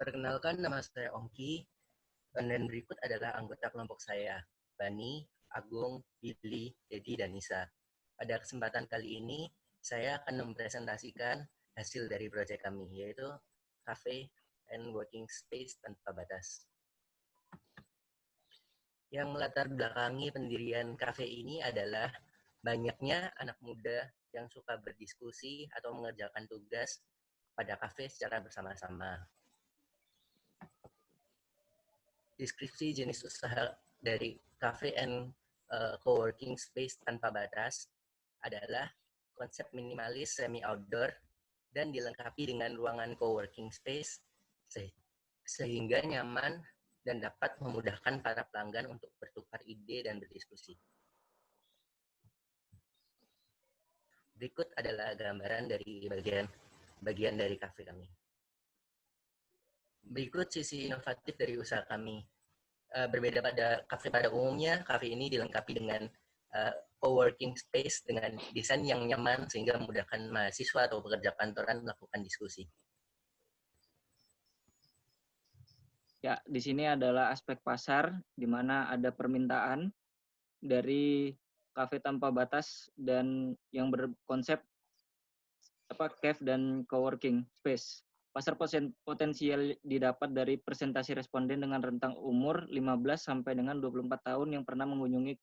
Perkenalkan, nama saya Ongki, dan berikut adalah anggota kelompok saya, Bani, Agung, Billy, Dedi, dan Nisa. Pada kesempatan kali ini, saya akan mempresentasikan hasil dari proyek kami, yaitu Cafe and Working Space Tanpa Batas. Yang melatar belakangi pendirian kafe ini adalah banyaknya anak muda yang suka berdiskusi atau mengerjakan tugas pada kafe secara bersama-sama. Deskripsi jenis usaha dari cafe and co-working space tanpa batas adalah konsep minimalis semi outdoor dan dilengkapi dengan ruangan co-working space sehingga nyaman dan dapat memudahkan para pelanggan untuk bertukar ide dan berdiskusi. Berikut adalah gambaran dari bagian dari kafe kami. Berikut sisi inovatif dari usaha kami. Berbeda pada kafe pada umumnya, kafe ini dilengkapi dengan co-working space dengan desain yang nyaman sehingga memudahkan mahasiswa atau pekerja kantoran melakukan diskusi. Ya, di sini adalah aspek pasar di mana ada permintaan dari kafe tanpa batas dan yang berkonsep cafe dan co-working space. Pasar potensial didapat dari presentasi responden dengan rentang umur 15 sampai dengan 24 tahun yang pernah mengunjungi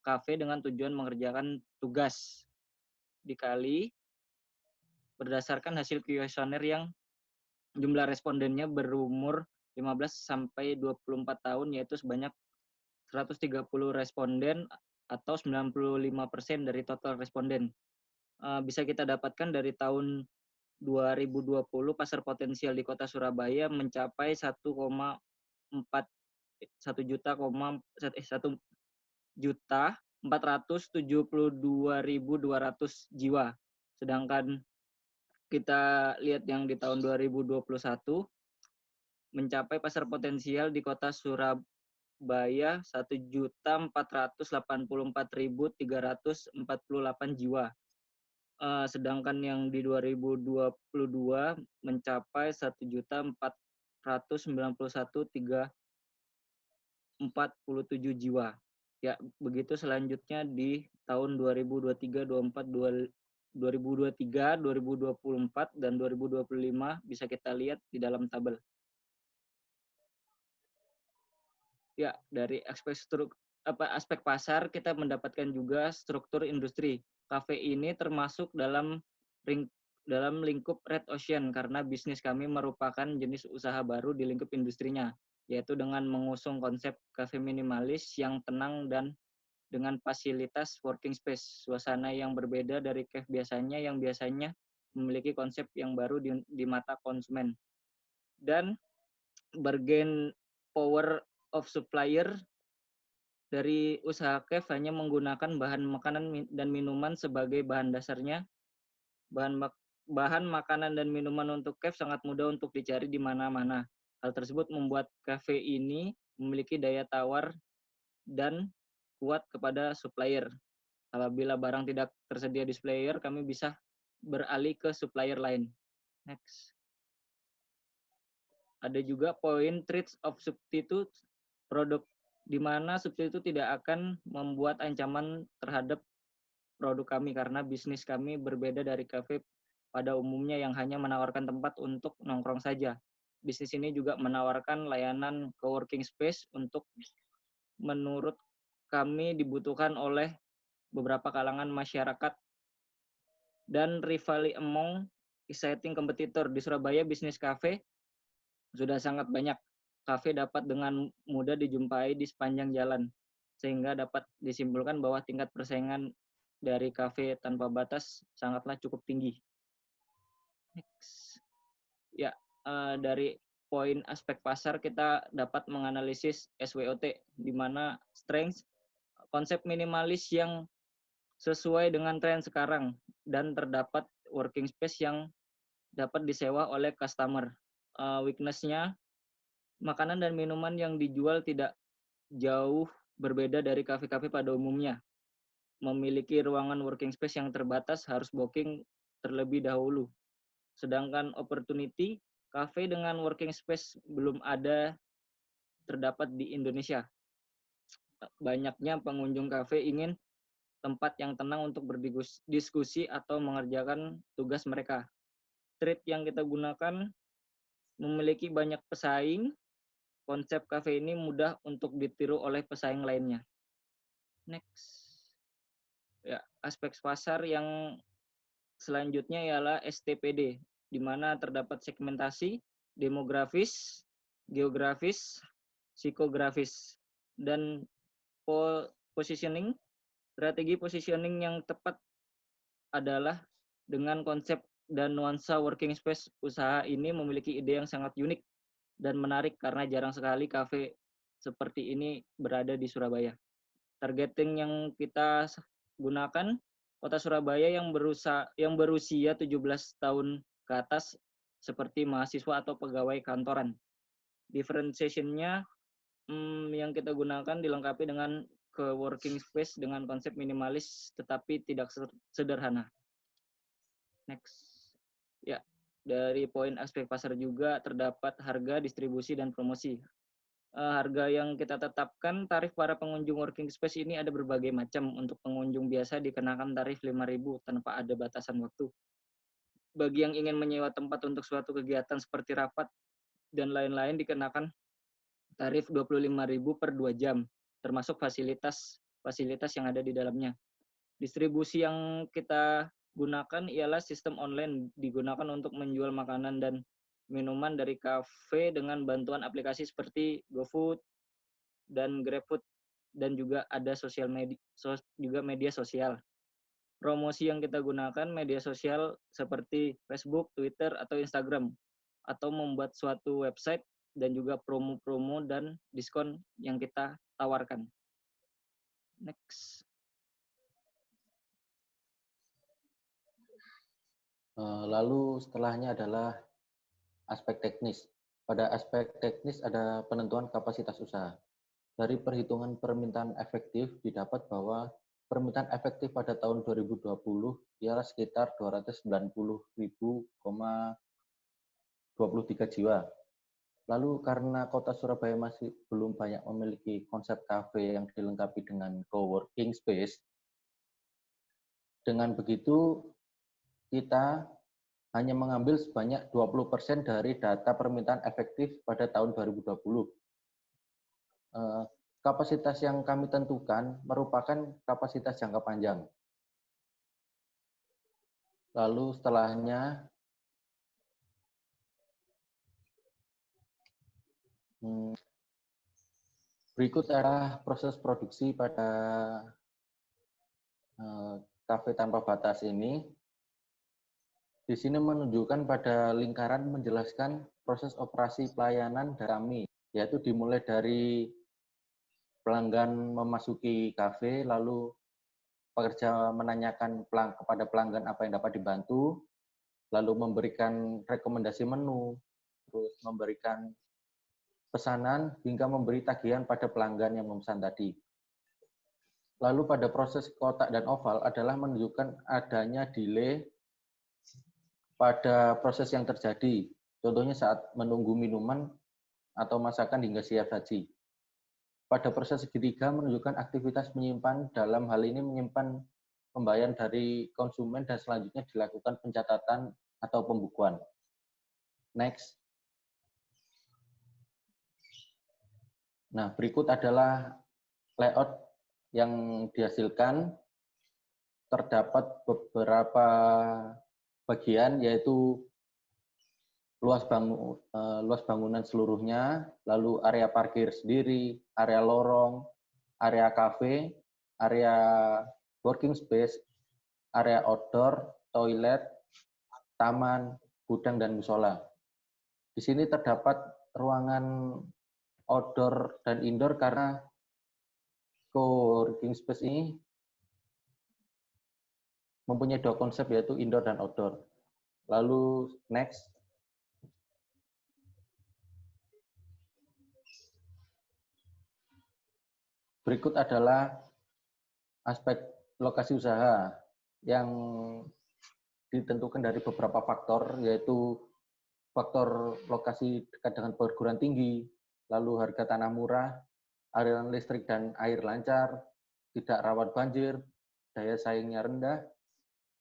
kafe dengan tujuan mengerjakan tugas. Dikali berdasarkan hasil kuesioner yang jumlah respondennya berumur 15 sampai 24 tahun yaitu sebanyak 130 responden atau 95% dari total responden. Bisa kita dapatkan dari tahun 2020 pasar potensial di Kota Surabaya mencapai 1 juta 472.200 jiwa. Sedangkan kita lihat yang di tahun 2021 mencapai pasar potensial di Kota Surabaya 1.484.348 jiwa. Sedangkan yang di 2022 mencapai 1.491.347 jiwa. Ya, begitu selanjutnya di tahun 2023, 2024, dan 2025 bisa kita lihat di dalam tabel. Ya, dari aspek pasar kita mendapatkan juga struktur industri. Kafe ini termasuk dalam lingkup Red Ocean karena bisnis kami merupakan jenis usaha baru di lingkup industrinya, yaitu dengan mengusung konsep kafe minimalis yang tenang dan dengan fasilitas working space, suasana yang berbeda dari cafe biasanya yang biasanya memiliki konsep yang baru di mata konsumen. Dan bargain power of supplier dari usaha cafe hanya menggunakan bahan makanan dan minuman sebagai bahan dasarnya. Bahan makanan dan minuman untuk cafe sangat mudah untuk dicari di mana-mana. Hal tersebut membuat cafe ini memiliki daya tawar dan kuat kepada supplier. Apabila barang tidak tersedia di supplier, kami bisa beralih ke supplier lain. Next. Ada juga poin traits of substitute produk, di mana substitute tidak akan membuat ancaman terhadap produk kami karena bisnis kami berbeda dari kafe pada umumnya yang hanya menawarkan tempat untuk nongkrong saja. Bisnis ini juga menawarkan layanan co-working space untuk menurut kami dibutuhkan oleh beberapa kalangan masyarakat dan rivalry among exciting competitor. Di Surabaya bisnis kafe sudah sangat banyak. Kafe dapat dengan mudah dijumpai di sepanjang jalan, sehingga dapat disimpulkan bahwa tingkat persaingan dari kafe tanpa batas sangatlah cukup tinggi. Next. Ya, dari poin aspek pasar kita dapat menganalisis SWOT, di mana strength, konsep minimalis yang sesuai dengan tren sekarang, dan terdapat working space yang dapat disewa oleh customer. Weakness-nya, makanan dan minuman yang dijual tidak jauh berbeda dari kafe-kafe pada umumnya. Memiliki ruangan working space yang terbatas, harus booking terlebih dahulu. Sedangkan opportunity, Kafe dengan working space belum ada terdapat di Indonesia. Banyaknya pengunjung kafe ingin tempat yang tenang untuk berdiskusi atau mengerjakan tugas mereka. Street yang kita gunakan memiliki banyak pesaing. Konsep kafe ini mudah untuk ditiru oleh pesaing lainnya. Next. Ya, aspek pasar yang selanjutnya ialah STPD, di mana terdapat segmentasi, demografis, geografis, psikografis, dan positioning. Strategi positioning yang tepat adalah dengan konsep dan nuansa working space. Usaha ini memiliki ide yang sangat unik dan menarik karena jarang sekali kafe seperti ini berada di Surabaya. Targeting yang kita gunakan kota Surabaya yang berusia 17 tahun ke atas seperti mahasiswa atau pegawai kantoran. Differentiation-nya yang kita gunakan dilengkapi dengan co-working space dengan konsep minimalis tetapi tidak sederhana. Next. Ya, dari poin aspek pasar juga terdapat harga, distribusi, dan promosi. Harga yang kita tetapkan, tarif para pengunjung working space ini ada berbagai macam. Untuk pengunjung biasa dikenakan tarif 5.000 tanpa ada batasan waktu. Bagi yang ingin menyewa tempat untuk suatu kegiatan seperti rapat dan lain-lain dikenakan tarif 25.000 per 2 jam, termasuk fasilitas yang ada di dalamnya. Distribusi yang kita gunakan ialah sistem online, digunakan untuk menjual makanan dan minuman dari kafe dengan bantuan aplikasi seperti GoFood dan GrabFood, dan juga ada media sosial. Promosi yang kita gunakan media sosial seperti Facebook, Twitter, atau Instagram, atau membuat suatu website dan juga promo-promo dan diskon yang kita tawarkan. Next. Lalu setelahnya adalah aspek teknis. Pada aspek teknis ada penentuan kapasitas usaha. Dari perhitungan permintaan efektif didapat bahwa permintaan efektif pada tahun 2020 ialah sekitar 290.023 jiwa. Lalu karena kota Surabaya masih belum banyak memiliki konsep kafe yang dilengkapi dengan co-working space, dengan begitu kita hanya mengambil sebanyak 20% dari data permintaan efektif pada tahun 2020. Kapasitas yang kami tentukan merupakan kapasitas jangka panjang. Lalu setelahnya, berikut adalah proses produksi pada kafe tanpa batas ini. Di sini menunjukkan pada lingkaran menjelaskan proses operasi pelayanan dari kami, yaitu dimulai dari pelanggan memasuki kafe, lalu pekerja menanyakan kepada pelanggan apa yang dapat dibantu, lalu memberikan rekomendasi menu, terus memberikan pesanan, hingga memberi tagihan pada pelanggan yang memesan tadi. Lalu pada proses kotak dan oval adalah menunjukkan adanya delay pada proses yang terjadi, contohnya saat menunggu minuman atau masakan hingga siap saji. Pada proses segitiga menunjukkan aktivitas menyimpan, dalam hal ini menyimpan pembayaran dari konsumen dan selanjutnya dilakukan pencatatan atau pembukuan. Next. Nah, berikut adalah layout yang dihasilkan. Terdapat beberapa bagian, yaitu luas bangunan seluruhnya, lalu area parkir sendiri, area lorong, area kafe, area working space, area outdoor, toilet, taman, gudang, dan musola. Di sini terdapat ruangan outdoor dan indoor karena co-working space ini mempunyai dua konsep, yaitu indoor dan outdoor. Lalu next. Berikut adalah aspek lokasi usaha yang ditentukan dari beberapa faktor, yaitu faktor lokasi dekat dengan perguruan tinggi, lalu harga tanah murah, aliran listrik dan air lancar, tidak rawan banjir, daya saingnya rendah,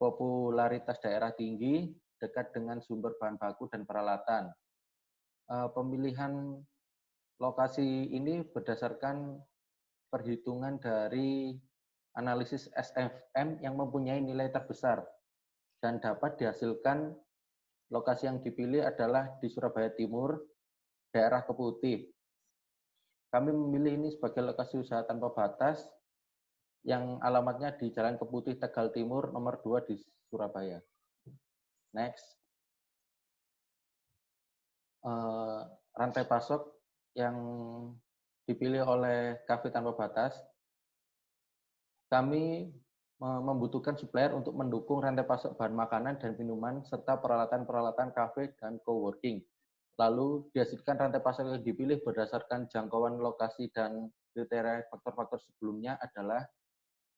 popularitas daerah tinggi, dekat dengan sumber bahan baku dan peralatan. Pemilihan lokasi ini berdasarkan perhitungan dari analisis SFM yang mempunyai nilai terbesar dan dapat dihasilkan lokasi yang dipilih adalah di Surabaya Timur, daerah Keputih. Kami memilih ini sebagai lokasi usaha tanpa batas yang alamatnya di Jalan Keputih, Tegal Timur, nomor 2 di Surabaya. Next. Rantai pasok yang dipilih oleh Kafe Tanpa Batas, kami membutuhkan supplier untuk mendukung rantai pasok bahan makanan dan minuman serta peralatan-peralatan kafe dan coworking. Lalu dihasilkan rantai pasok yang dipilih berdasarkan jangkauan lokasi dan kriteria faktor-faktor sebelumnya adalah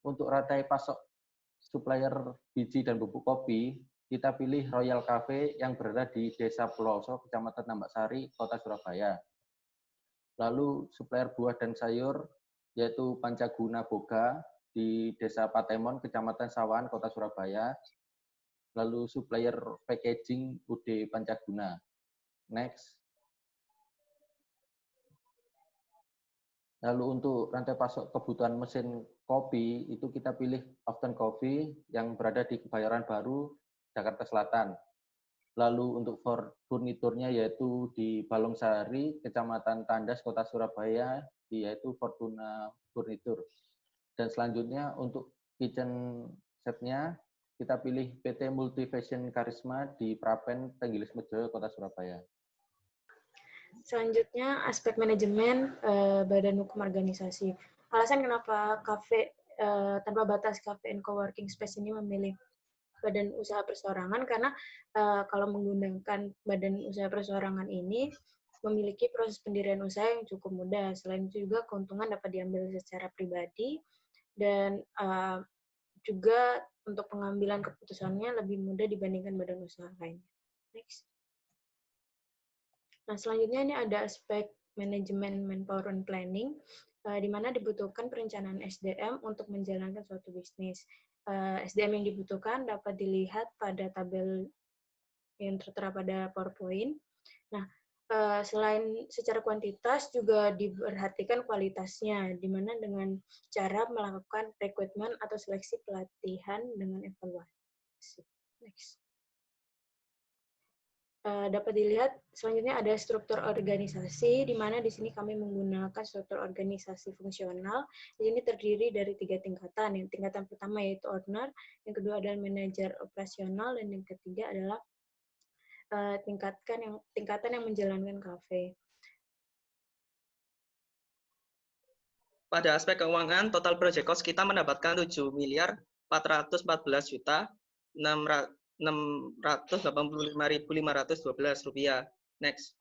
untuk rantai pasok supplier biji dan bubuk kopi, kita pilih Royal Cafe yang berada di Desa Pelosok, Kecamatan Tambak Sari, Kota Surabaya. Lalu supplier buah dan sayur yaitu Pancaguna Boga di Desa Patemon, Kecamatan Sawan, Kota Surabaya. Lalu supplier packaging UD Pancaguna. Next. Lalu untuk rantai pasok kebutuhan mesin kopi, itu kita pilih Often Coffee yang berada di Kebayoran Baru, Jakarta Selatan. Lalu untuk furniturnya yaitu di Balongsari, Kecamatan Tandas, Kota Surabaya, yaitu Fortuna Furniture. Dan selanjutnya untuk kitchen setnya, kita pilih PT Multifashion Karisma di Prapen, Tenggilis Mejo, Kota Surabaya. Selanjutnya, aspek manajemen badan hukum organisasi. Alasan kenapa Kafe Tanpa Batas Cafe and Coworking Space ini memilih badan usaha perseorangan, karena kalau menggunakan badan usaha perseorangan ini memiliki proses pendirian usaha yang cukup mudah. Selain itu juga keuntungan dapat diambil secara pribadi dan juga untuk pengambilan keputusannya lebih mudah dibandingkan badan usaha lainnya. Next. Nah, selanjutnya ini ada aspek manajemen manpower and planning, di mana dibutuhkan perencanaan SDM untuk menjalankan suatu bisnis. SDM yang dibutuhkan dapat dilihat pada tabel yang tertera pada PowerPoint. Nah, selain secara kuantitas juga diperhatikan kualitasnya, di mana dengan cara melakukan rekrutmen atau seleksi pelatihan dengan evaluasi. Next. Dapat dilihat selanjutnya ada struktur organisasi, di mana di sini kami menggunakan struktur organisasi fungsional. Di sini terdiri dari 3 tingkatan. Yang tingkatan pertama yaitu owner, yang kedua adalah manajer operasional, dan yang ketiga adalah tingkatan yang menjalankan kafe. Pada aspek keuangan, total project cost kita mendapatkan 7.414.685.512 rupiah. Next.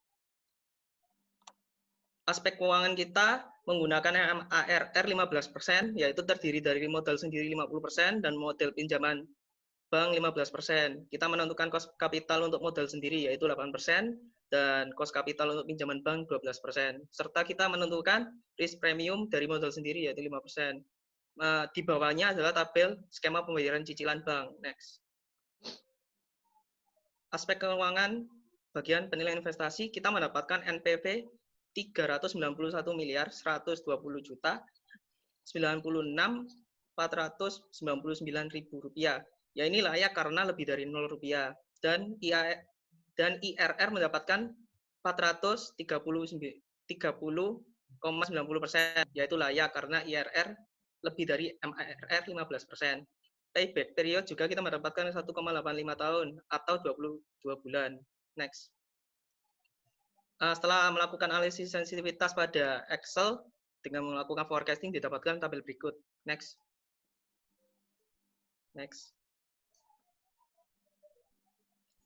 Aspek keuangan kita menggunakan ARR 15%, yaitu terdiri dari modal sendiri 50% dan model pinjaman bank 15%. Kita menentukan cost kapital untuk modal sendiri yaitu 8% dan cost kapital untuk pinjaman bank 12%. Serta kita menentukan risk premium dari modal sendiri yaitu 5%. Di bawahnya adalah tabel skema pembayaran cicilan bank. Next. Aspek keuangan bagian penilaian investasi, kita mendapatkan NPV 391.991.96.499 rupiah. Ya ini layak karena lebih dari 0 rupiah. Dan IRR mendapatkan 430,90%, yaitu layak karena IRR lebih dari MARR 15%. Payback period juga kita mendapatkan 1,85 tahun atau 22 bulan. Next. Setelah melakukan analisis sensitivitas pada Excel dengan melakukan forecasting didapatkan tabel berikut. Next. Next.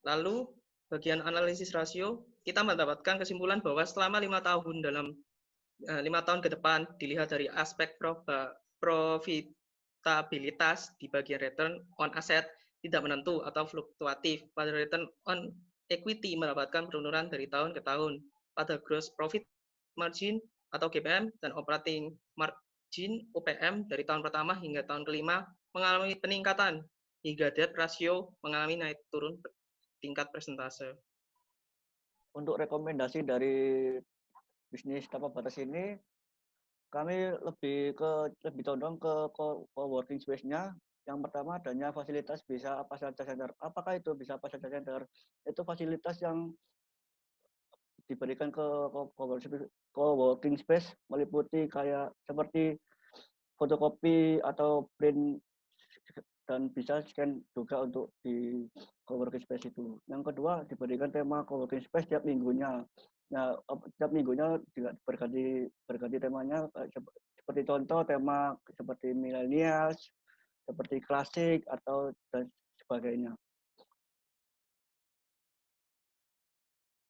Lalu bagian analisis rasio kita mendapatkan kesimpulan bahwa selama 5 tahun ke depan dilihat dari aspek profitabilitas di bagian return on asset tidak menentu atau fluktuatif. Pada return on equity mendapatkan penurunan dari tahun ke tahun. Pada gross profit margin atau GPM dan operating margin OPM dari tahun pertama hingga tahun kelima mengalami peningkatan hingga debt ratio mengalami naik turun tingkat persentase. Untuk rekomendasi dari bisnis tanpa batas ini, kami lebih condong ke co-working space-nya. Yang pertama adanya fasilitas bisa apa saja center. Apakah itu bisa apa saja center? Itu fasilitas yang diberikan ke co-working space meliputi kayak seperti fotokopi atau print dan bisa scan juga untuk di co-working space itu. Yang kedua diberikan tema co-working space tiap minggunya. Nah, tiap minggunya juga berganti temanya, seperti contoh tema seperti millennials, seperti klasik atau dan sebagainya.